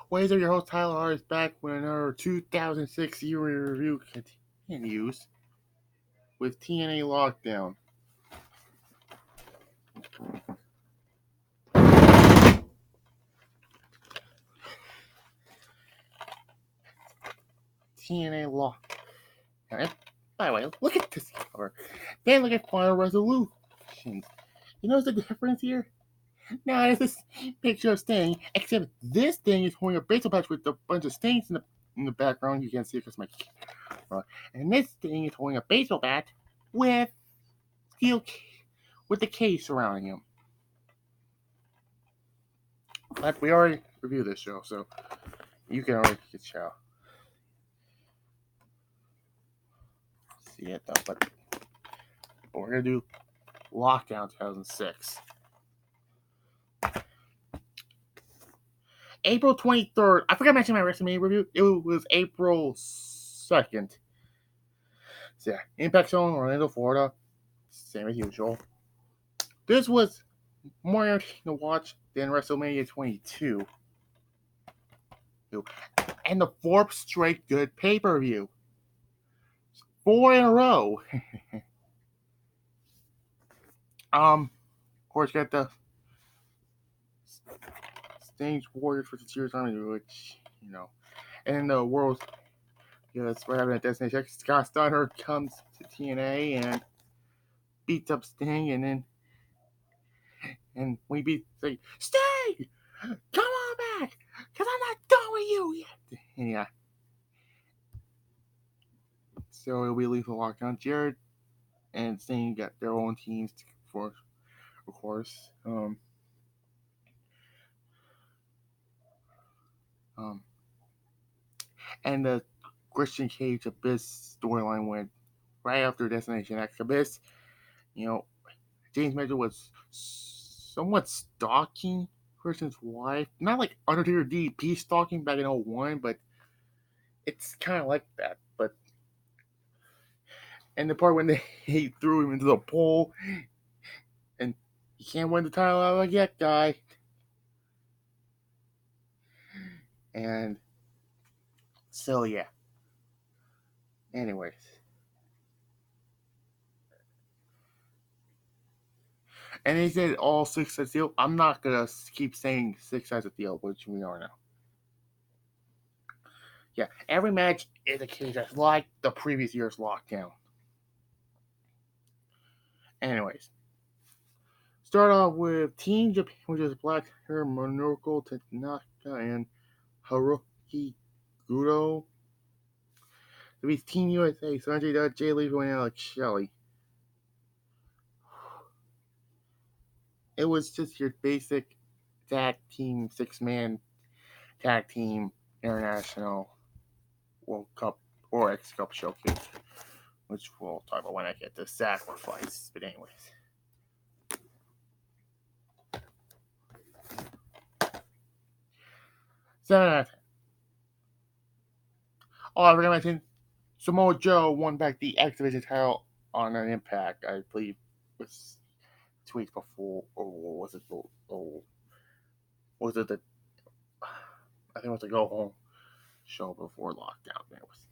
What is your host Tyler R is back with another 2006 year review continues with TNA Lockdown. TNA Lockdown. By the way, look at this cover. Then look at Final Resolutions. You notice the difference here? Now it's this picture of Sting, except this thing is holding a baseball bat with a bunch of stings in the background. You can't see it because my camera. And this thing is holding a baseball bat with steel with the case surrounding him. But we already reviewed this show, so you can already get show. See it though, but we're gonna do Lockdown 2006. April 23rd. I forgot to mention my WrestleMania review. It was April 2nd. So yeah, Impact Zone, Orlando, Florida. Same as usual. This was more entertaining to watch than WrestleMania 22. And the fourth straight good pay-per-view. 4 in a row. Of course, got the Sting's Warriors for the Series Army, which, and the world, that's what happened at Destination X. Scott Steiner comes to TNA and beats up Sting, and we beat Sting, come on back, because I'm not done with you yet. And yeah. So we leave the Lockdown. Jerrett and Sting got their own teams for, of course. And the Christian Cage Abyss storyline went right after Destination X. Abyss, James Mitchell was somewhat stalking Christian's wife. Not like Undertaker DP stalking back in 01, but it's kind of like that. And the part when he threw him into the pool and you can't win the title out of yet, guy. And so, yeah. Anyways. And he said all 6 sides deal. I'm not going to keep saying 6 sides of deal, which we are now. Yeah, every match is a cage that's like the previous year's Lockdown. Anyways. Start off with Team Japan, which is Black Hair, Minoru Tanaka, and Haruki Goto. It beats Team USA, Sanjay Dutt, Jay Lethal, and Alex Shelley. It was just your basic tag team, 6-man tag team international World Cup or X Cup showcase, which we'll talk about when I get to Sacrifice. But anyways. So, I forgot to mention, Samoa Joe won back the X Division title on an Impact, I believe, was 2 weeks before, or was it? Was it the? I think it was the Go Home show before Lockdown. Anyways.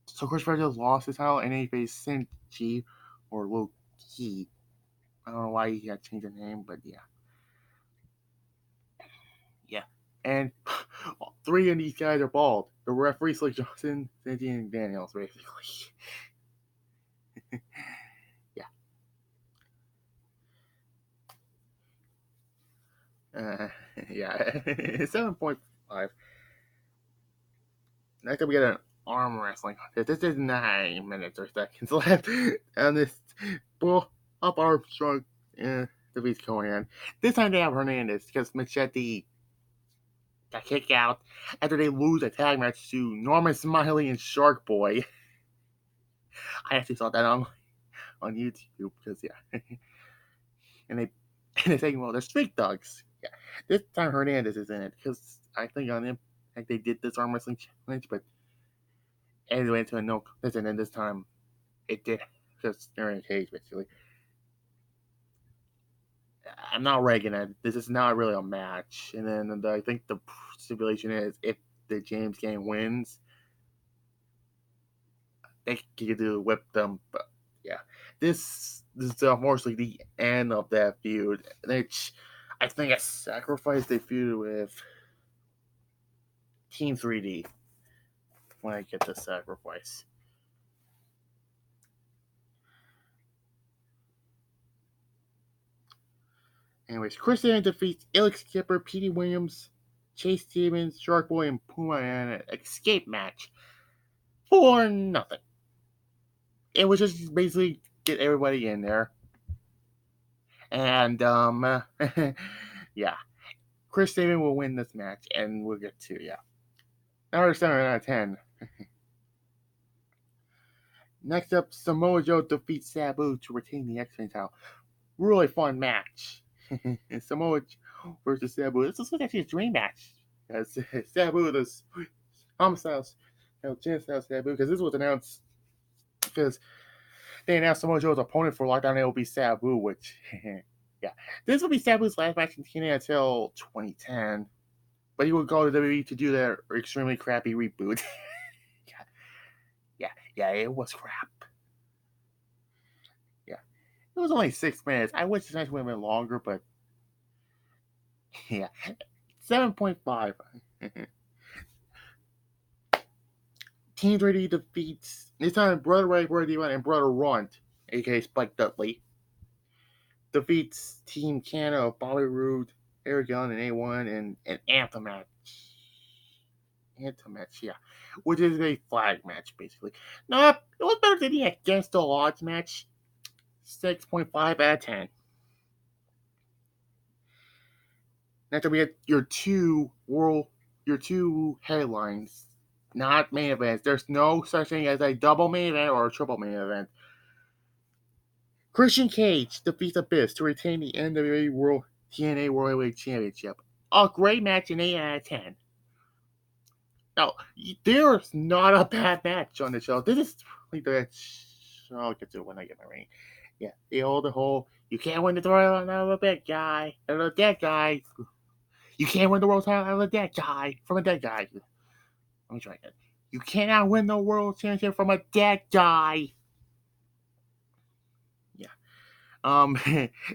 So Chris Jericho lost his title, and he faced Senchi or Low Key. I don't know why he had to change the name, but yeah. And 3 of these guys are bald. The referee, Slick Johnson, Senchi, and Daniels, basically. Yeah. 7.5. Next up, we got an arm wrestling contest. This is 9 minutes or seconds left. And this Bull Up Armstrong defeats Conan. This time they have Hernandez because Machete got kicked out after they lose a tag match to Norman Smiley and Shark Boy. I actually saw that on YouTube because, yeah. and they're saying, well, they're street dogs. Yeah. This time Hernandez is in it because I think on Impact they did this arm wrestling challenge, but it went to a no contest, and this time it did because they're in a cage basically. I'm not ranking it. This is not really a match. And then I think the stipulation is if the James game wins, they can do whip them. But yeah, this is unfortunately the end of that feud. Which I think a sacrifice they feuded with Team 3D when I get to sacrifice. Anyways, Chris Ann defeats Alex Skipper, Petey Williams, Chase Stevens, Shark Boy, and Puma in an escape match for nothing. It was just basically get everybody in there. And, yeah. Chris Sabin will win this match, and we'll get to, yeah. Number 7 out of 10. Next up, Samoa Joe defeats Sabu to retain the X-Men title. Really fun match. Samoa Joe versus Sabu. This was actually a dream match. Because Sabu, this Homicide, Genocide Sabu, because this was announced because they announced Samoa Joe's opponent for Lockdown. It will be Sabu, which, yeah. This will be Sabu's last match in TNA until 2010. But he would go to WWE to do their extremely crappy reboot. yeah, it was crap. Yeah. It was only 6 minutes. I wish this match would have been longer, but yeah. 7.5. Team 3D defeats this time Brother Ray, Brother D1, and Brother Runt, aka Spike Dudley. Defeats Team Canada of Bobby Roode, Eric Young, and A1 and an Anthem match. Anthem match, yeah. Which is a flag match, basically. No, it was better than the Against the Odds match. 6.5 out of 10. Next up, we get your two headlines, not main events. There's no such thing as a double main event or a triple main event. Christian Cage defeats Abyss to retain the NWA World TNA World Heavyweight Championship. A great match, an 8 out of 10. Now, there's not a bad match on the show. This is like the I'll get to it when I get my ring. Yeah, the whole you can't win the title out of a big guy, out of a dead guy. You can't win the world title out of a dead guy from a dead guy. Let me try again. You cannot win the world championship from a dead guy. Yeah.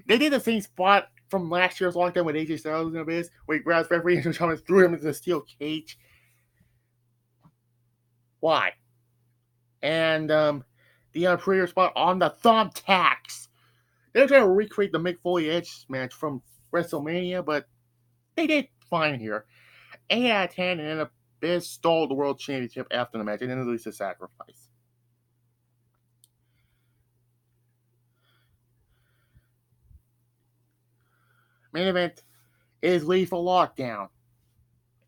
They did the same spot from last year's Lockdown with AJ Styles and Abyss, where he grabs referee and threw him into the steel cage. Why? And the prayer spot on the thumbtacks. They're trying to recreate the Mick Foley Edge match from WrestleMania, but they did fine here. 8 out of 10, and then Abyss stole the world championship after the match, and then released a sacrifice. Main event is Lethal Lockdown.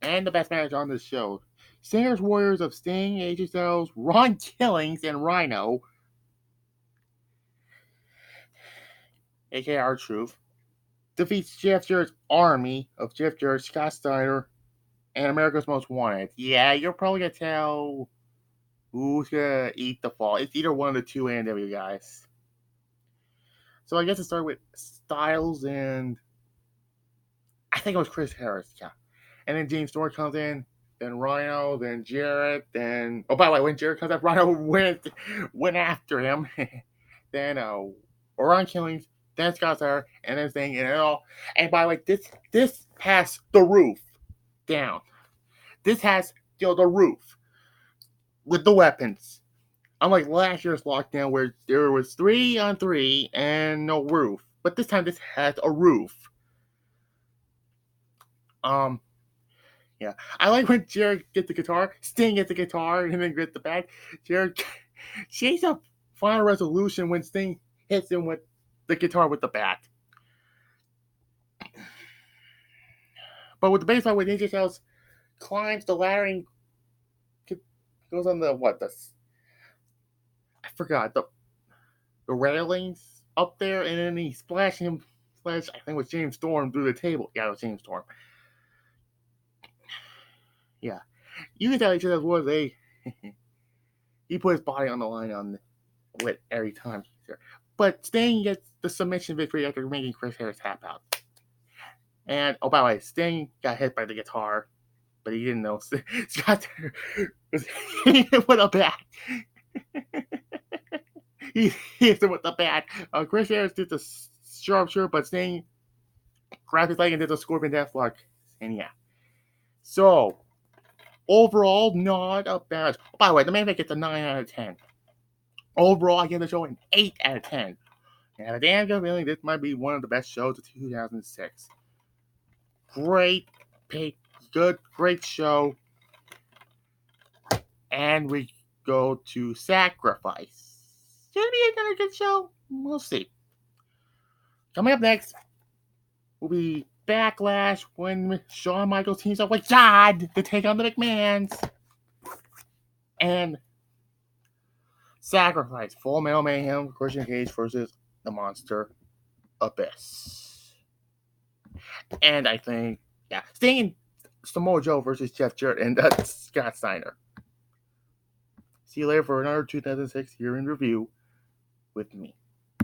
And the best match on this show. Singers Warriors of Sting, AJ Styles, Ron Killings, and Rhino, aka R-Truth, defeats Jeff Jarrett's army of Jeff Jarrett, Scott Steiner, and America's Most Wanted. Yeah, you're probably going to tell who's going to eat the fall. It's either one of the two AEW guys. So I guess it started with Styles and I think it was Chris Harris, yeah. And then James Storm comes in, then Rhino, then Jerrett, then by the way, when Jerrett comes up, Rhino went after him. Then Ron Killings, then Scott Steiner, and then Sting, and it all. And by the way, this has the roof down. This has the roof with the weapons. Unlike last year's Lockdown where there was 3-on-3 and no roof. But this time this has a roof. Yeah. I like when Jerrett gets the guitar, Sting gets the guitar, and then gets the bag. Jerrett shakes a final resolution when Sting hits him with the guitar with the bat. But with the bass line, when AJ Styles climbs the ladder and goes on the I forgot the railings up there, and then he splashed I think it was James Storm through the table. Yeah, it was James Storm. Yeah, you can tell each other was he put his body on the line with every time. But Sting gets the submission victory after making Chris Harris tap out. And, oh, by the way, Sting got hit by the guitar, but he didn't know Scott was hitting him with a bat. he hit him with the bat. Chris Harris did the sharpshooter, but Sting grabbed his leg and did the Scorpion Deathlock. And yeah. So, overall, not a bad. By the way, the main event gets a 9 out of 10. Overall, I give the show an 8 out of 10. And I have a damn good feeling this might be one of the best shows of 2006. Great show. And we go to Sacrifice. Should it be another good show? We'll see. Coming up next will be Backlash when Shawn Michaels teams up with God to take on the McMahons. And Sacrifice, Full Metal Mayhem, Christian Cage versus the Monster Abyss. And I think, yeah, Sting and Samoa Joe versus Jeff Jarrett and Scott Steiner. See you later for another 2006 year in review with me.